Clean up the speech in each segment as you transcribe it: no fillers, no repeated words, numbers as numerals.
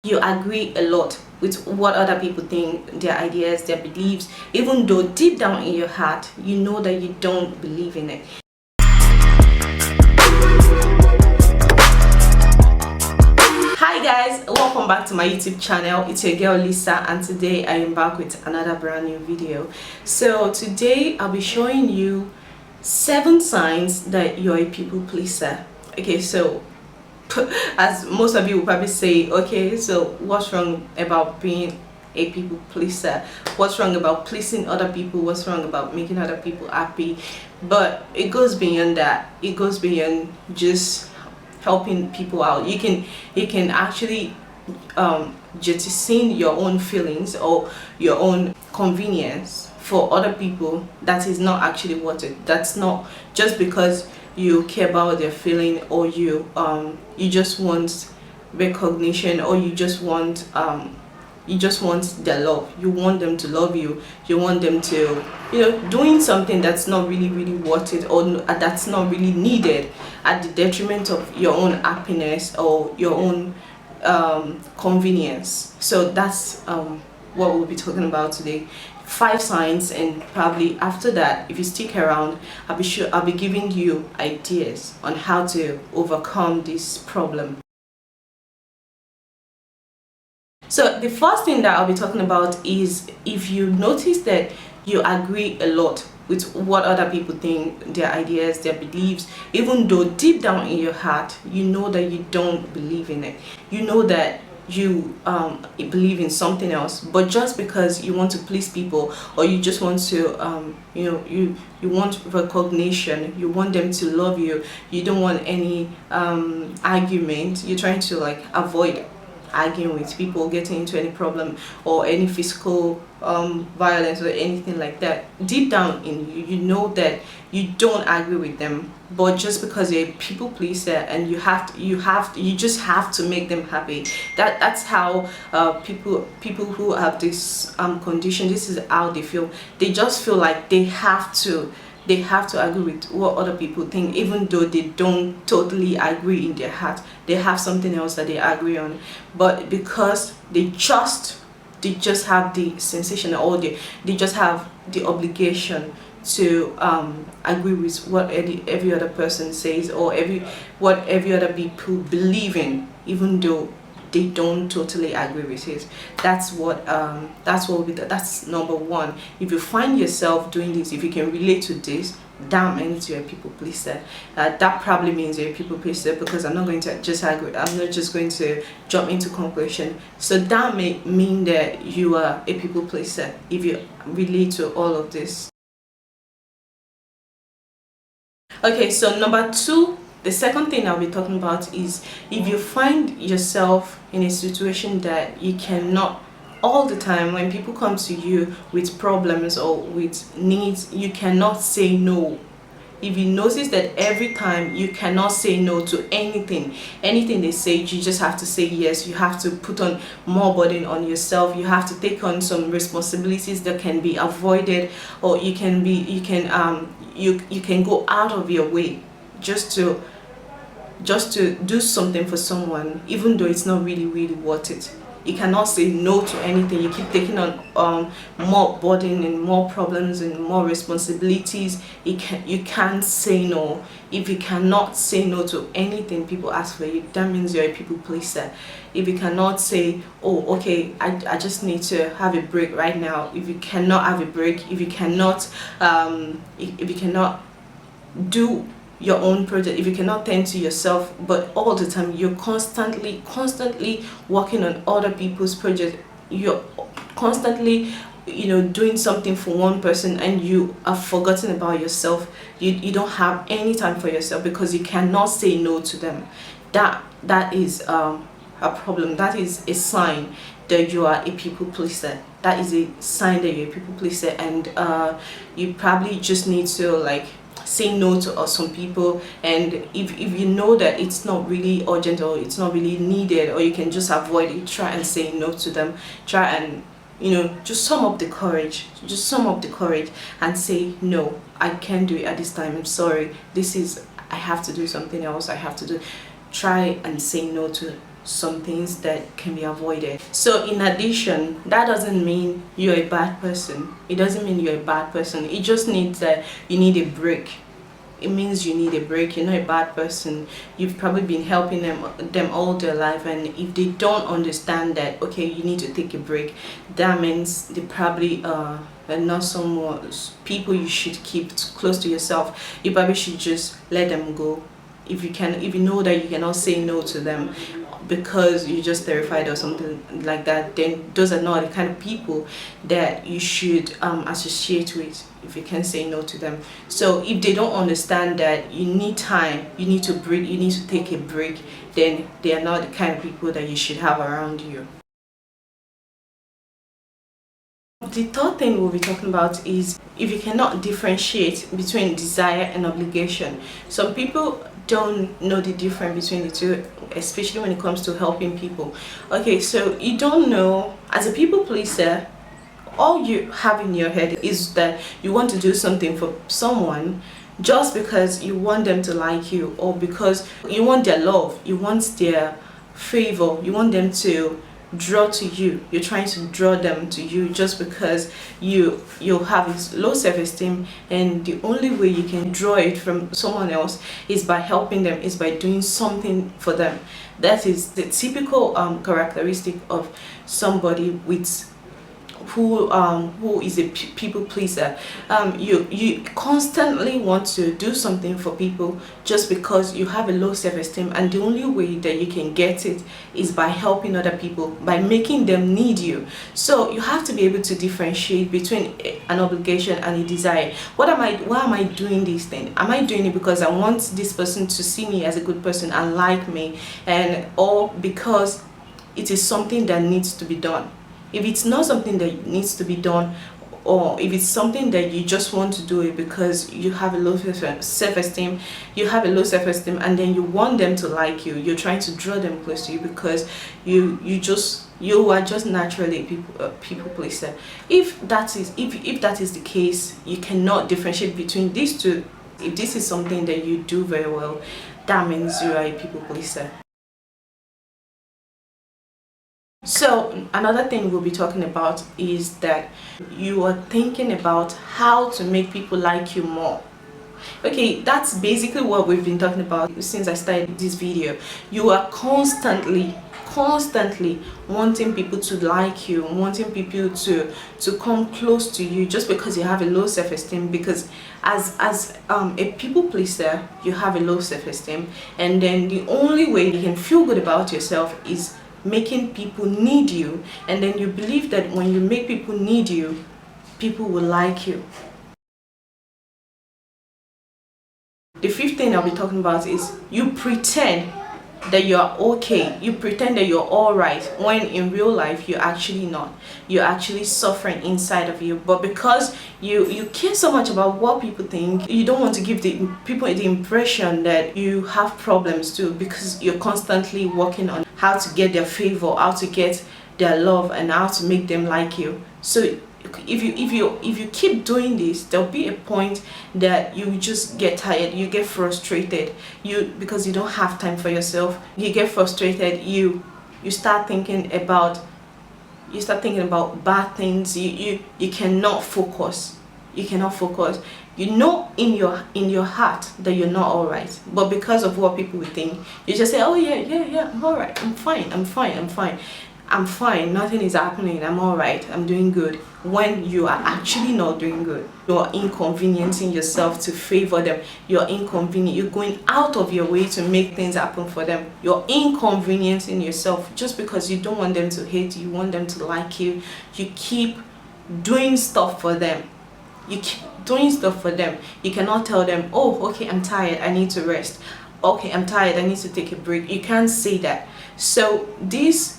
you agree a lot with what other people think, their ideas, their beliefs, even though deep down in your heart you know that you don't believe in it. Hi guys, welcome back to my YouTube channel. It's your girl Lisa, and today I am back with another brand new video. So today I'll be showing you 7 signs that you're a people pleaser. Okay, so as most of you will probably say, okay, so what's wrong about being a people pleaser? What's wrong about pleasing other people? What's wrong about making other people happy? But it goes beyond that. It goes beyond just helping people out. You can actually jettison your own feelings or your own convenience for other people. That is not actually worth it. That's not just because you care about their feeling, or you just want recognition, or you just want their love. You want them to love you. You want them to, doing something that's not really worth it, or that's not really needed, at the detriment of your own happiness or your own convenience. So that's what we'll be talking about today. 5 signs, and probably after that, if you stick around, I'll be giving you ideas on how to overcome this problem. So the first thing that I'll be talking about is, if you notice that you agree a lot with what other people think, their ideas, their beliefs, even though deep down in your heart you know that you don't believe in it. You know that you believe in something else, but just because you want to please people, or you just want to you want recognition, you want them to love you, you don't want any argument, you're trying to avoid arguing with people, getting into any problem or any physical violence or anything like that. Deep down in you, you know that you don't agree with them, but just because you're a people pleaser and you just have to make them happy. That's how people who have this condition, this is how they feel. They just feel like they have to agree with what other people think, even though they don't totally agree in their heart. They have something else that they agree on, but because they just have the sensation, or they just have the obligation to agree with what every other person says, or what every other people believe in, even though they don't totally agree with it. That's number 1. If you find yourself doing this, if you can relate to this, that means you're a people pleaser. That probably means you're a people pleaser, because I'm not going to just agree. I'm not just going to jump into conclusion. So that may mean that you are a people pleaser if you relate to all of this. Okay, so number 2, the second thing I'll be talking about is, if you find yourself in a situation that you cannot, all the time when people come to you with problems or with needs, you cannot say no. If you notice that every time you cannot say no to anything they say, you just have to say yes. You have to put on more burden on yourself. You have to take on some responsibilities that can be avoided, or you can go out of your way just to do something for someone, even though it's not really worth it. You cannot say no to anything. You keep taking on more burden and more problems and more responsibilities. You can't say no. If you cannot say no to anything people ask for you, that means you're a people pleaser. If you cannot say, oh, okay, I just need to have a break right now. If you cannot have a break, if you cannot do your own project, if you cannot tend to yourself, but all the time you're constantly working on other people's projects, you're constantly doing something for one person, and you have forgotten about yourself. You don't have any time for yourself because you cannot say no to them. That is a problem. That is a sign that you are a people pleaser. That is a sign that you're a people pleaser, and you probably just need to say no to some people. And if you know that it's not really urgent, or it's not really needed, or you can just avoid it, try and say no to them. Try and just sum up the courage and say, no, I can't do it at this time, I'm sorry, I have to do something else, I have to do. Try and say no to some things that can be avoided. So in addition, that doesn't mean you're a bad person. It doesn't mean you're a bad person. It just means that you need a break. It means you need a break. You're not a bad person. You've probably been helping them all their life, and if they don't understand that, okay, you need to take a break, that means they probably are not some people you should keep close to yourself. You probably should just let them go. If you know that you cannot say no to them because you're just terrified or something like that, then those are not the kind of people that you should associate with if you can say no to them. So if they don't understand that you need time, you need to breathe, you need to take a break, then they are not the kind of people that you should have around you. The third thing we'll be talking about is if you cannot differentiate between desire and obligation. Some people don't know the difference between the two, especially when it comes to helping people. Okay, so you don't know, as a people pleaser, all you have in your head is that you want to do something for someone just because you want them to like you, or because you want their love, you want their favor, you want them to draw to you. You're trying to draw them to you just because you have low self-esteem, and the only way you can draw it from someone else is by helping them, is by doing something for them. That is the typical characteristic of somebody with who is a people pleaser. You constantly want to do something for people just because you have a low self-esteem, and the only way that you can get it is by helping other people, by making them need you. So you have to be able to differentiate between an obligation and a desire. Why am I doing this thing? Am I doing it because I want this person to see me as a good person and like me, or because it is something that needs to be done? If it's not something that needs to be done, or if it's something that you just want to do it because you have a low self-esteem, and then you want them to like you, you're trying to draw them close to you because you are just naturally a people pleaser. If that is the case, you cannot differentiate between these two. If this is something that you do very well, that means you are a people pleaser. So another thing we'll be talking about is that you are thinking about how to make people like you more. Okay, that's basically what we've been talking about since I started this video. You are constantly wanting people to like you, wanting people to come close to you just because you have a low self-esteem, because as a people pleaser, you have a low self-esteem, and then the only way you can feel good about yourself is making people need you, and then you believe that when you make people need you, people will like you. The fifth thing I'll be talking about is you pretend that you're okay, you pretend that you're all right, when in real life you're actually not. You're actually suffering inside of you, but because you care so much about what people think, you don't want to give the people the impression that you have problems too, because you're constantly working on how to get their favor, how to get their love, and how to make them like you. So if you keep doing this, there'll be a point that you just get tired, you get frustrated, because you don't have time for yourself, you get frustrated, you start thinking about bad things, you cannot focus. You know in your heart that you're not all right, but because of what people will think, you just say, oh yeah, I'm all right, I'm fine, nothing is happening, I'm all right, I'm doing good, when you are actually not doing good. You're inconveniencing yourself to favor them. You're going out of your way to make things happen for them. You're inconveniencing yourself just because you don't want them to hate you, you want them to like you. You keep doing stuff for them. You cannot tell them, oh, okay, I'm tired, I need to rest. Okay, I'm tired, I need to take a break. You can't say that. So this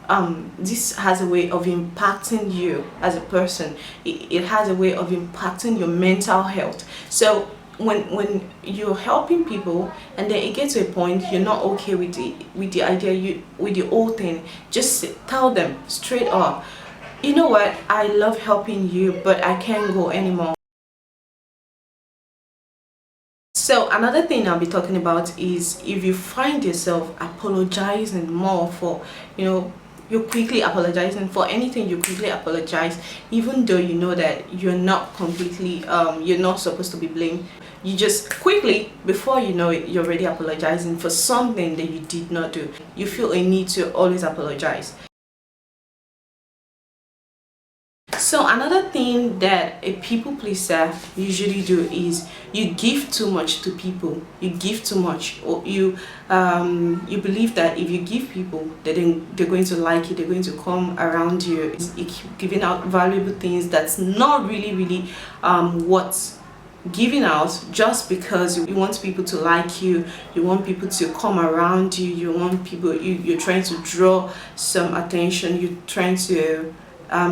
has a way of impacting you as a person. It has a way of impacting your mental health. So when you're helping people and then it gets to a point you're not okay with the idea, with the whole thing, just tell them straight up, you know what, I love helping you, but I can't go anymore. So So another thing I'll be talking about is if you find yourself apologizing more for, you're quickly apologizing for anything, you quickly apologize, even though you know that you're not completely, you're not supposed to be blamed. You just quickly, before you know it, you're already apologizing for something that you did not do. You feel a need to always apologize. So another thing that a people pleaser usually do is you give too much to people. You give too much, or you believe that if you give people, then they're going to like you, they're going to come around you. You keep giving out valuable things that's not really what giving out, just because you want people to like you, you want people to come around you, you want people, you're trying to draw some attention, you're trying to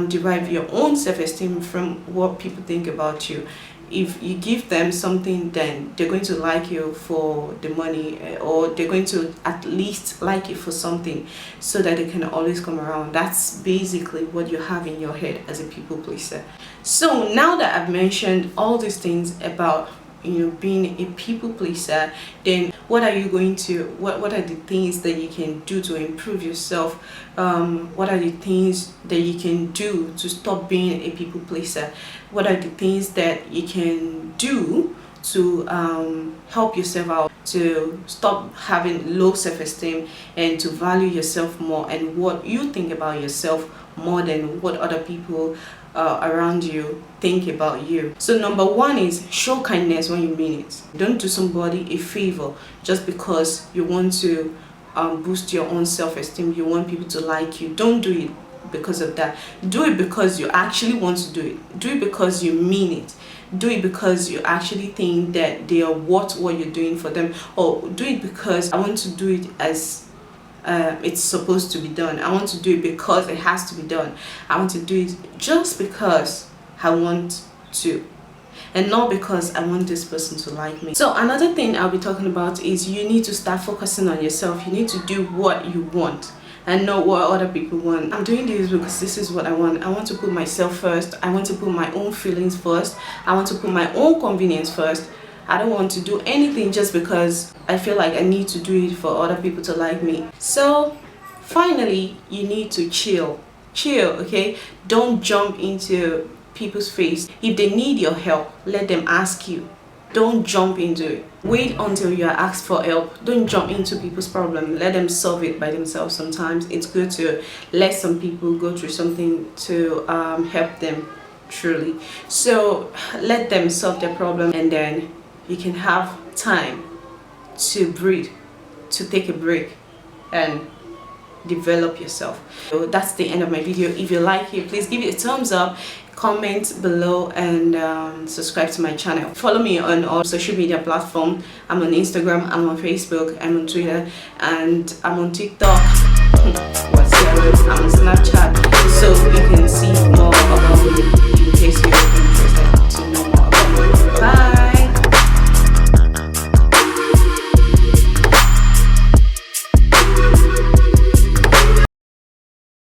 derive your own self-esteem from what people think about you. If you give them something, then they're going to like you for the money, or they're going to at least like you for something, so that they can always come around. That's basically what you have in your head as a people pleaser. So now that I've mentioned all these things about being a people pleaser, then what are you going to what are the things that you can do to improve yourself? What are the things that you can do to stop being a people pleaser? What are the things that you can do to help yourself out, to stop having low self-esteem, and to value yourself more and what you think about yourself more than what other people around you think about you? So number one is show kindness when you mean it. Don't do somebody a favor just because you want to boost your own self-esteem, you want people to like you. Don't do it because of that. Do it because you actually want to do it. Do it because you mean it. Do it because you actually think that they are worth what you're doing for them, or do it because I want to do it as it's supposed to be done. I want to do it because it has to be done. I want to do it just because I want to, and not because I want this person to like me. So another thing I'll be talking about is you need to start focusing on yourself. You need to do what you want and not what other people want. I'm doing this because this is what I want. I want to put myself first. I want to put my own feelings first. I want to put my own convenience first. I don't want to do anything just because I feel like I need to do it for other people to like me. So finally, you need to chill, okay? Don't jump into people's face. If they need your help, let them ask you. Don't jump into it. Wait until you are asked for help. Don't jump into people's problem. Let them solve it by themselves. Sometimes it's good to let some people go through something to help them truly. So let them solve their problem, and then you can have time to breathe, to take a break and develop yourself. So that's the end of my video. If you like it, please give it a thumbs up, comment below, and subscribe to my channel. Follow me on all social media platforms. I'm on Instagram, I'm on Facebook, I'm on Twitter, and I'm on TikTok. I'm on Snapchat.